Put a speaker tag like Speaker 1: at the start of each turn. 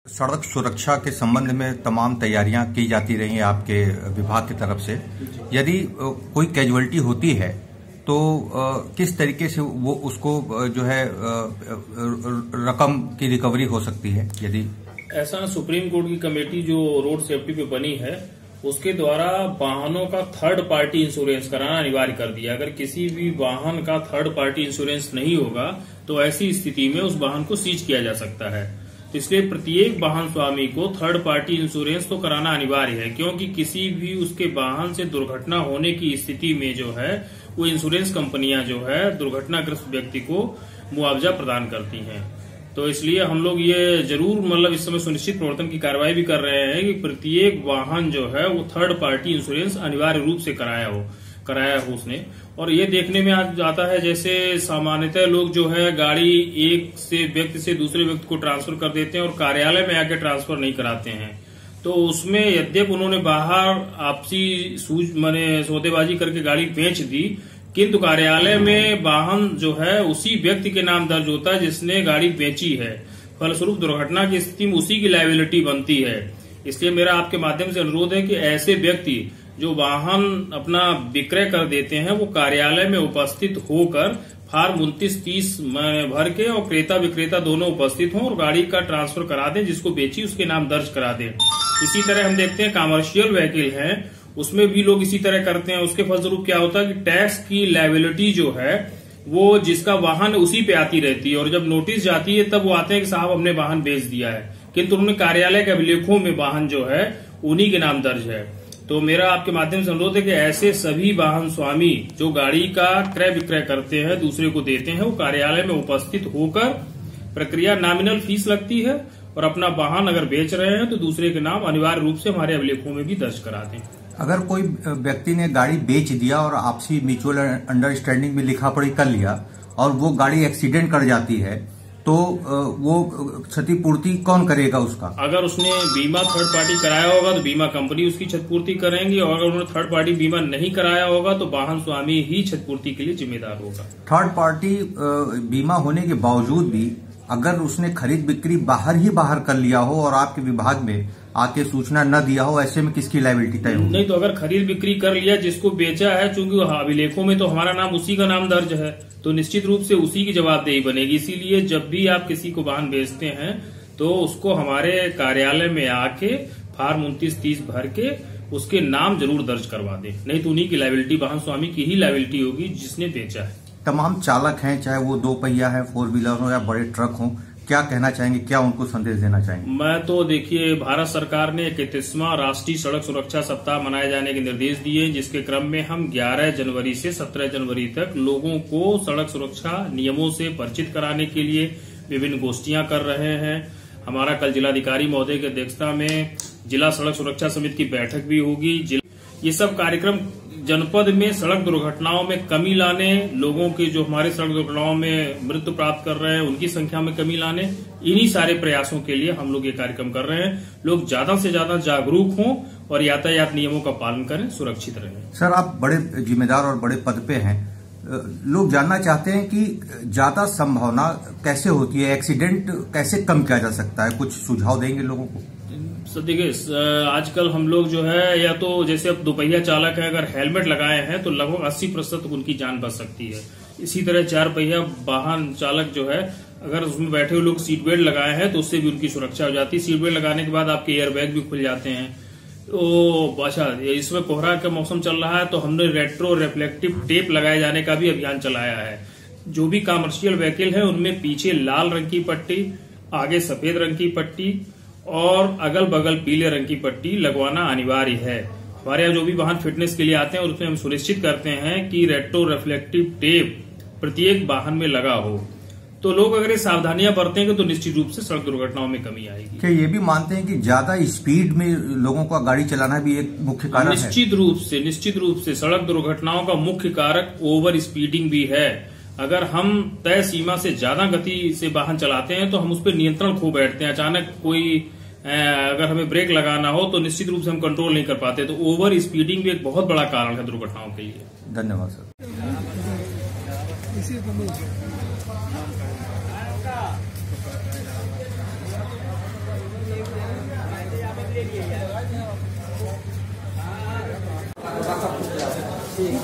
Speaker 1: सड़क सुरक्षा के संबंध में तमाम तैयारियां की जाती रही हैं आपके विभाग की तरफ से। यदि कोई कैजुअल्टी होती है तो किस तरीके से वो उसको जो है रकम की रिकवरी हो सकती है? यदि
Speaker 2: ऐसा सुप्रीम कोर्ट की कमेटी जो रोड सेफ्टी पे बनी है उसके द्वारा वाहनों का थर्ड पार्टी इंश्योरेंस कराना अनिवार्य कर दिया। अगर किसी भी वाहन का थर्ड पार्टी इंश्योरेंस नहीं होगा तो ऐसी स्थिति में उस वाहन को सीज किया जा सकता है। तो इसलिए प्रत्येक वाहन स्वामी को थर्ड पार्टी इंश्योरेंस तो कराना अनिवार्य है, क्योंकि किसी भी उसके वाहन से दुर्घटना होने की स्थिति में जो है वो इंश्योरेंस कंपनियां जो है दुर्घटनाग्रस्त व्यक्ति को मुआवजा प्रदान करती हैं। तो इसलिए हम लोग ये जरूर इस समय सुनिश्चित प्रवर्तन की कार्रवाई भी कर रहे हैं कि प्रत्येक वाहन जो है वो थर्ड पार्टी इंश्योरेंस अनिवार्य रूप से कराया हो उसने। और ये देखने में आता है जैसे सामान्यतः लोग जो है गाड़ी एक से व्यक्ति से दूसरे व्यक्ति को ट्रांसफर कर देते हैं और कार्यालय में आके ट्रांसफर नहीं कराते हैं। तो उसमें यद्यप उन्होंने बाहर आपसी सौदेबाजी करके गाड़ी बेच दी, किंतु कार्यालय में वाहन जो है उसी व्यक्ति के नाम दर्ज होता है जिसने गाड़ी बेची है। फलस्वरूप दुर्घटना की स्थिति में उसी की लायबिलिटी बनती है। इसलिए मेरा आपके माध्यम से अनुरोध है कि ऐसे व्यक्ति जो वाहन अपना विक्रय कर देते हैं वो कार्यालय में उपस्थित होकर फार्म 29-30 भर के और क्रेता विक्रेता दोनों उपस्थित हों और गाड़ी का ट्रांसफर करा दें, जिसको बेची उसके नाम दर्ज करा दें। इसी तरह हम देखते हैं कमर्शियल व्हीकल है उसमें भी लोग इसी तरह करते हैं। उसके फलस्वरूप क्या होता है कि टैक्स की लायबिलिटी जो है वो जिसका वाहन उसी पे आती रहती है और जब नोटिस जाती है तब वो आते हैं कि साहब हमने वाहन बेच दिया है, किंतु उन्होंने कार्यालय के अभिलेखों में वाहन जो है उन्हीं के नाम दर्ज है। तो मेरा आपके माध्यम से अनुरोध है कि ऐसे सभी वाहन स्वामी जो गाड़ी का क्रय विक्रय करते हैं दूसरे को देते हैं वो कार्यालय में उपस्थित होकर प्रक्रिया नॉमिनल फीस लगती है और अपना वाहन अगर बेच रहे हैं तो दूसरे के नाम अनिवार्य रूप से हमारे अभिलेखों में भी दर्ज करा दें।
Speaker 1: अगर कोई व्यक्ति ने गाड़ी बेच दिया और आपसी म्यूचुअल अंडरस्टैंडिंग में लिखा पढ़ी कर लिया और वो गाड़ी एक्सीडेंट कर जाती है तो वो क्षतिपूर्ति कौन करेगा उसका?
Speaker 2: अगर उसने बीमा थर्ड पार्टी कराया होगा तो बीमा कंपनी उसकी क्षतिपूर्ति करेंगी और अगर उन्होंने थर्ड पार्टी बीमा नहीं कराया होगा तो वाहन स्वामी ही क्षतिपूर्ति के लिए जिम्मेदार होगा।
Speaker 1: थर्ड पार्टी बीमा होने के बावजूद भी अगर उसने खरीद बिक्री बाहर कर लिया हो और आपके विभाग में आके सूचना न दिया हो, ऐसे में किसकी लायबिलिटी तय होगी?
Speaker 2: नहीं तो अगर खरीद बिक्री कर लिया जिसको बेचा है, चूंकि अभिलेखों में तो हमारा नाम उसी का नाम दर्ज है तो निश्चित रूप से उसी की जवाबदेही बनेगी। इसीलिए जब भी आप किसी को वाहन बेचते हैं तो उसको हमारे कार्यालय में आके फार्म 29-30 भर के उसके नाम जरूर दर्ज करवा दें, नहीं तो उन्हीं की लायबिलिटी वाहन स्वामी की ही लायबिलिटी होगी जिसने बेचा है।
Speaker 1: तमाम चालक हैं, चाहे वो 2 पहिया है, 4 व्हीलर हो या बड़े ट्रक हो, क्या कहना चाहेंगे, क्या उनको संदेश देना चाहेंगे?
Speaker 2: मैं तो देखिए भारत सरकार ने 31वां राष्ट्रीय सड़क सुरक्षा सप्ताह मनाए जाने के निर्देश दिए, जिसके क्रम में हम 11 जनवरी से 17 जनवरी तक लोगों को सड़क सुरक्षा नियमों से परिचित कराने के लिए विभिन्न गोष्ठियां कर रहे हैं। हमारा कल जिलाधिकारी महोदय की अध्यक्षता में जिला सड़क सुरक्षा समिति की बैठक भी होगी। ये सब कार्यक्रम जनपद में सड़क दुर्घटनाओं में कमी लाने, लोगों के जो हमारे सड़क दुर्घटनाओं में मृत्यु प्राप्त कर रहे हैं उनकी संख्या में कमी लाने, इन्हीं सारे प्रयासों के लिए हम लोग ये कार्यक्रम कर रहे हैं। लोग ज्यादा से ज्यादा जागरूक हों और यातायात नियमों का पालन करें, सुरक्षित रहें।
Speaker 1: सर, आप बड़े जिम्मेदार और बड़े पद पे हैं, लोग जानना चाहते हैं कि ज्यादा संभावना कैसे होती है, एक्सीडेंट कैसे कम किया जा सकता है, कुछ सुझाव देंगे लोगों को?
Speaker 2: देखिए आजकल हम लोग जो है या तो जैसे अब 2 पहिया चालक है, अगर हेलमेट लगाए हैं तो लगभग 80% तक उनकी जान बच सकती है। इसी तरह 4 पहिया वाहन चालक जो है अगर उसमें बैठे हुए लोग सीट बेल्ट लगाए हैं तो उससे भी उनकी सुरक्षा हो जाती है। सीट बेल्ट लगाने के बाद आपके एयर बैग भी खुल जाते हैं। तो अच्छा, इसमें कोहरा का मौसम चल रहा है तो हमने रेट्रो रिफ्लेक्टिव टेप लगाए जाने का भी अभियान चलाया है। जो भी कमर्शियल व्हीकल है उनमें पीछे लाल रंग की पट्टी, आगे सफेद रंग की पट्टी और अगल बगल पीले रंग की पट्टी लगवाना अनिवार्य है। हमारे यहाँ जो भी वाहन फिटनेस के लिए आते हैं उसमें हम सुनिश्चित करते हैं कि रेट्रो रिफ्लेक्टिव टेप प्रत्येक वाहन में लगा हो। तो लोग अगर ये सावधानियां बरतेंगे तो निश्चित रूप से सड़क दुर्घटनाओं में कमी आएगी।
Speaker 1: क्या ये भी मानते हैं कि ज्यादा स्पीड में लोगों का गाड़ी चलाना भी एक मुख्य कारण है?
Speaker 2: निश्चित रूप से सड़क दुर्घटनाओं का मुख्य कारक ओवर स्पीडिंग भी है। अगर हम तय सीमा से ज्यादा गति से वाहन चलाते हैं तो हम उस पर नियंत्रण खो बैठते हैं। अचानक कोई अगर हमें ब्रेक लगाना हो तो निश्चित रूप से हम कंट्रोल नहीं कर पाते। तो ओवर स्पीडिंग भी एक बहुत बड़ा कारण है दुर्घटनाओं के लिए।
Speaker 1: धन्यवाद सर।
Speaker 3: ठीक।